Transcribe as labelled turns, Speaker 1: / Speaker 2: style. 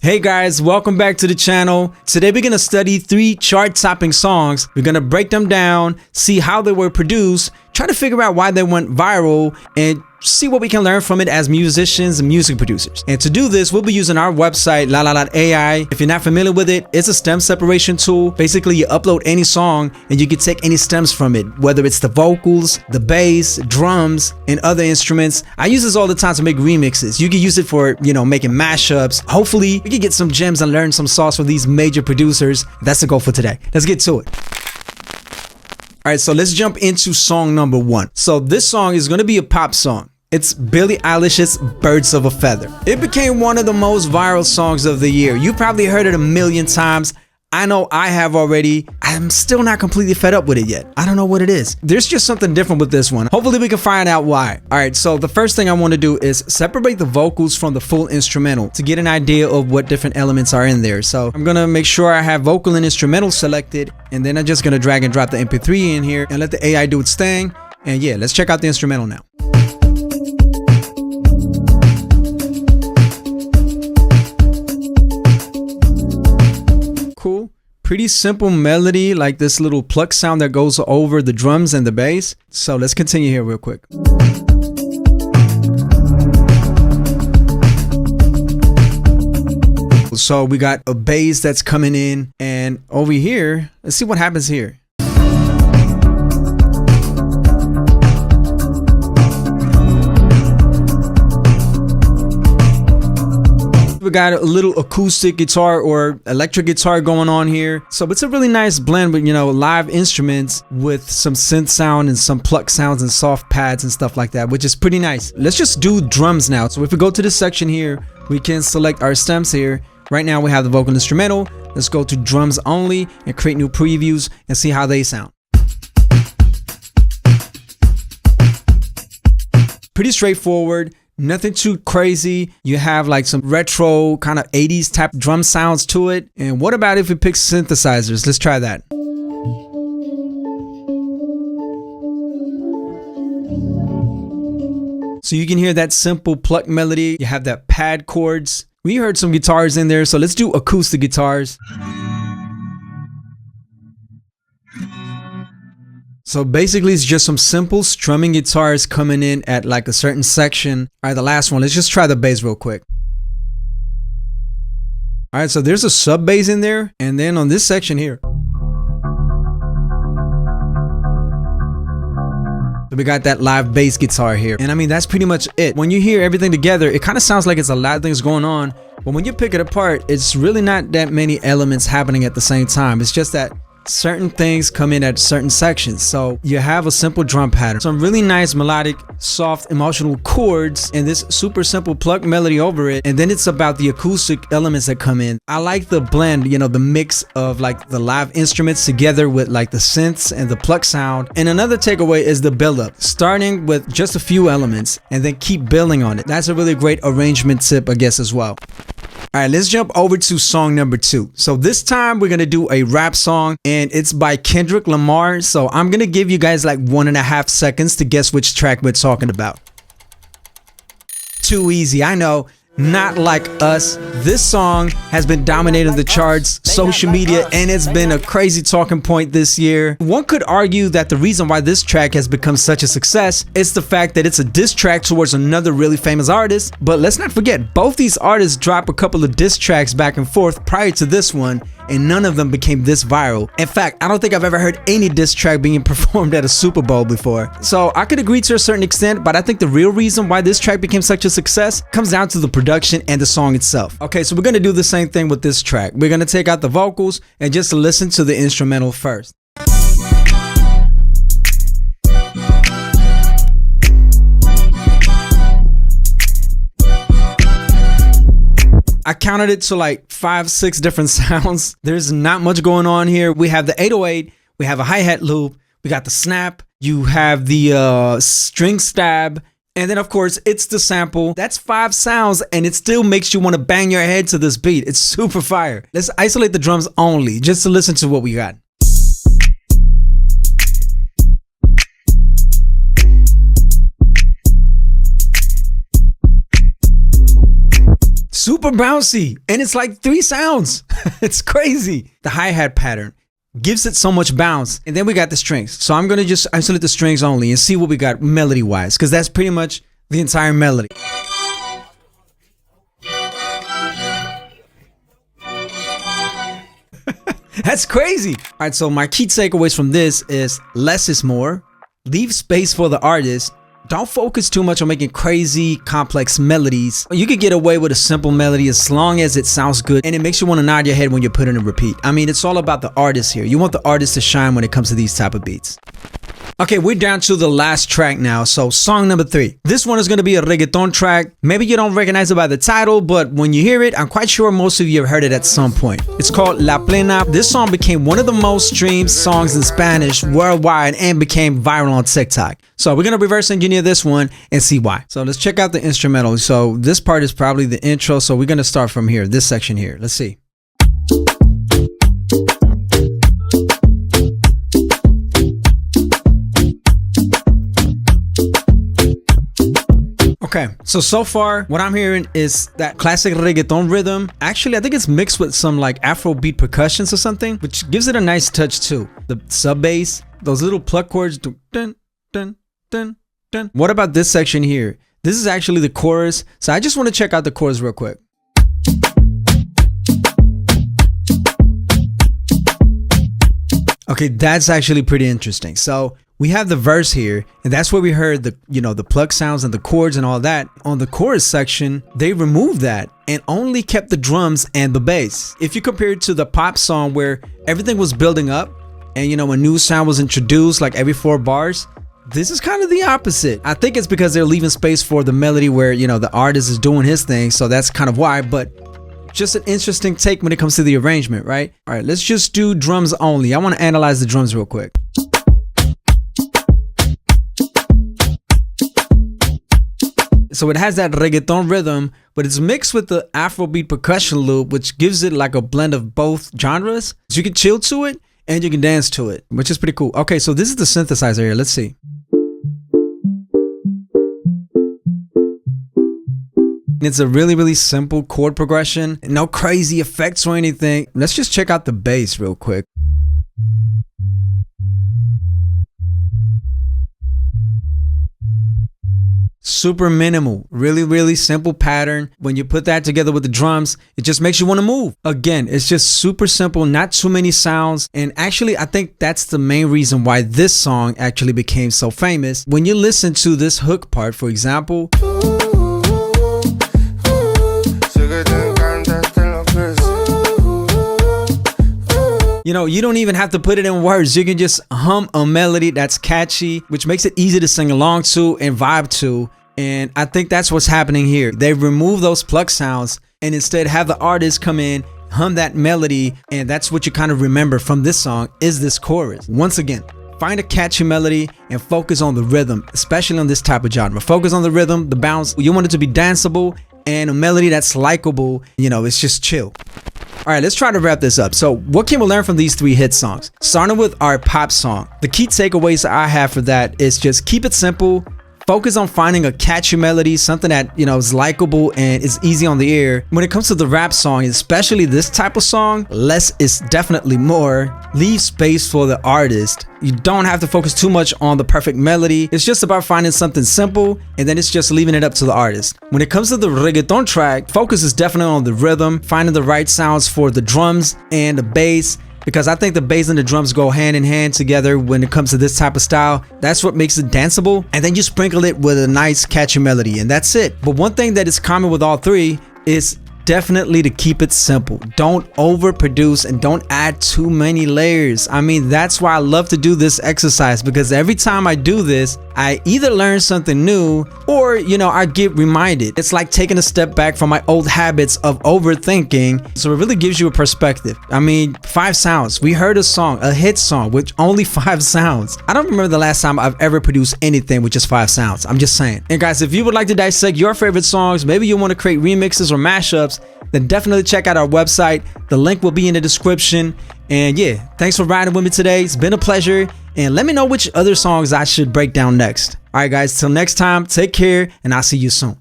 Speaker 1: Hey guys, welcome back to the channel. Today we're going to study 3 chart-topping songs. We're going to break them down, see how they were produced, try to figure out why they went viral, and see what we can learn from it as musicians and music producers. And to do this, we'll be using our website, LALAL.AI. If you're not familiar with it, it's a stem separation tool. Basically, you upload any song and you can take any stems from it, whether it's the vocals, the bass, drums, and other instruments. I use this all the time to make remixes. You can use it for, making mashups. Hopefully, we can get some gems and learn some sauce from these major producers. That's the goal for today. Let's get to it. All right, so let's jump into song number 1. So this song is going to be a pop song. It's Billie Eilish's Birds of a Feather. It became one of the most viral songs of the year. You probably heard it a million times. I know I have already. I'm still not completely fed up with it yet. I don't know what it is. There's just something different with this one. Hopefully we can find out why. All right, so the first thing I want to do is separate the vocals from the full instrumental to get an idea of what different elements are in there. So I'm gonna make sure I have vocal and instrumental selected, and then I'm just gonna drag and drop the MP3 in here and let the AI do its thing. And yeah, let's check out the instrumental now. Cool. Pretty simple melody, like this little pluck sound that goes over the drums and the bass. So let's continue here real quick. So we got a bass that's coming in, and over here, let's see what happens here. We got a little acoustic guitar or electric guitar going on here. So it's a really nice blend with, live instruments with some synth sound and some pluck sounds and soft pads and stuff like that, which is pretty nice. Let's just do drums now. So if we go to this section here, we can select our stems here. Right now we have the vocal instrumental. Let's go to drums only and create new previews and see how they sound. Pretty straightforward. Nothing too crazy. You have like some retro kind of 80s type drum sounds to it. And what about if we pick synthesizers? Let's try that. So you can hear that simple pluck melody. You have that pad chords. We heard some guitars in there, so let's do acoustic guitars. So basically it's just some simple strumming guitars coming in at like a certain section. All right, the last one, let's just try the bass real quick. All right, so there's a sub bass in there. And then on this section here, so we got that live bass guitar here. And I mean, that's pretty much it. When you hear everything together, it kind of sounds like it's a lot of things going on. But when you pick it apart, it's really not that many elements happening at the same time. It's just that certain things come in at certain sections. So you have a simple drum pattern, some really nice melodic, soft, emotional chords, and this super simple pluck melody over it. And then it's about the acoustic elements that come in. I like the blend, the mix of like the live instruments together with like the synths and the pluck sound. And another takeaway is the buildup, starting with just a few elements and then keep building on it. That's a really great arrangement tip, I guess, as well. All right, let's jump over to song number 2. So this time we're gonna do a rap song, and it's by Kendrick Lamar. So I'm gonna give you guys like 1.5 seconds to guess which track we're talking about. Too easy, I know. Not like us. This song has been dominating the charts, social media, and it's been a crazy talking point this year. One could argue that the reason why this track has become such a success is the fact that it's a diss track towards another really famous artist. But let's not forget, both these artists dropped a couple of diss tracks back and forth prior to this one, and none of them became this viral. In fact, I don't think I've ever heard any diss track being performed at a Super Bowl before. So I could agree to a certain extent, but I think the real reason why this track became such a success comes down to the production and the song itself. Okay, so we're gonna do the same thing with this track. We're gonna take out the vocals and just listen to the instrumental first. I counted it to like 5-6 different sounds. There's not much going on here. We have the 808, we have a hi-hat loop, we got the snap, you have the string stab, and then of course it's the sample. That's 5 sounds, and it still makes you want to bang your head to this beat. It's super fire. Let's isolate the drums only just to listen to what we got. super bouncy, and it's like 3 sounds. It's crazy. The hi-hat pattern gives it so much bounce. And then we got the strings. So I'm gonna just isolate the strings only and see what we got melody-wise, because that's pretty much the entire melody. That's crazy. All right, so my key takeaways from this is less is more. Leave space for the artist. Don't focus too much on making crazy, complex melodies. You could get away with a simple melody as long as it sounds good and it makes you want to nod your head when you put it in repeat. I mean, it's all about the artist here. You want the artist to shine when it comes to these type of beats. Okay, we're down to the last track now. So song number 3. This one is going to be a reggaeton track. Maybe you don't recognize it by the title, but when you hear it, I'm quite sure most of you have heard it at some point. It's called La Plena. This song became one of the most streamed songs in Spanish worldwide and became viral on TikTok. So we're going to reverse engineer this one and see why. So let's check out the instrumental. So this part is probably the intro. So we're going to start from here, this section here. Let's see. Okay, so far what I'm hearing is that classic reggaeton rhythm. Actually, I think it's mixed with some like Afrobeat percussions or something, which gives it a nice touch too. The sub bass, those little pluck chords. Dun, dun, dun, dun. What about this section here? This is actually the chorus. So I just want to check out the chorus real quick. Okay, that's actually pretty interesting. So we have the verse here, and that's where we heard the, the pluck sounds and the chords and all that. On the chorus section, they removed that and only kept the drums and the bass. If you compare it to the pop song where everything was building up and, a new sound was introduced like every 4 bars, this is kind of the opposite. I think it's because they're leaving space for the melody where, the artist is doing his thing. So that's kind of why, but just an interesting take when it comes to the arrangement, right? All right, let's just do drums only. I want to analyze the drums real quick. So it has that reggaeton rhythm, but it's mixed with the Afrobeat percussion loop, which gives it like a blend of both genres. So you can chill to it and you can dance to it, which is pretty cool. Okay, so this is the synthesizer here. Let's see. It's a really, really simple chord progression. No crazy effects or anything. Let's just check out the bass real quick. Super minimal, really, really simple pattern. When you put that together with the drums, it just makes you want to move. Again, it's just super simple, not too many sounds. And actually, I think that's the main reason why this song actually became so famous. When you listen to this hook part, for example, you don't even have to put it in words. You can just hum a melody that's catchy, which makes it easy to sing along to and vibe to. And I think that's what's happening here. They remove those pluck sounds and instead have the artist come in, hum that melody. And that's what you kind of remember from this song is this chorus. Once again, find a catchy melody and focus on the rhythm, especially on this type of genre. Focus on the rhythm, the bounce. You want it to be danceable and a melody that's likable. It's just chill. All right, let's try to wrap this up. So what can we learn from these 3 hit songs? Starting with our pop song. The key takeaways I have for that is just keep it simple. Focus on finding a catchy melody, something that, is likable and is easy on the ear. When it comes to the rap song, especially this type of song, less is definitely more. Leave space for the artist. You don't have to focus too much on the perfect melody. It's just about finding something simple and then it's just leaving it up to the artist. When it comes to the reggaeton track, focus is definitely on the rhythm, finding the right sounds for the drums and the bass, because I think the bass and the drums go hand in hand together when it comes to this type of style. That's what makes it danceable. And then you sprinkle it with a nice catchy melody and that's it. But one thing that is common with all 3 is definitely to keep it simple. Don't overproduce and don't add too many layers. I mean, that's why I love to do this exercise, because every time I do this, I either learn something new or, I get reminded. It's like taking a step back from my old habits of overthinking. So it really gives you a perspective. I mean, 5 sounds. We heard a song, a hit song with only 5 sounds. I don't remember the last time I've ever produced anything with just 5 sounds. I'm just saying. And guys, if you would like to dissect your favorite songs, maybe you want to create remixes or mashups, then definitely check out our website. The link will be in the description. And yeah, thanks for riding with me today. It's been a pleasure. And let me know which other songs I should break down next. All right, guys, till next time, take care and I'll see you soon.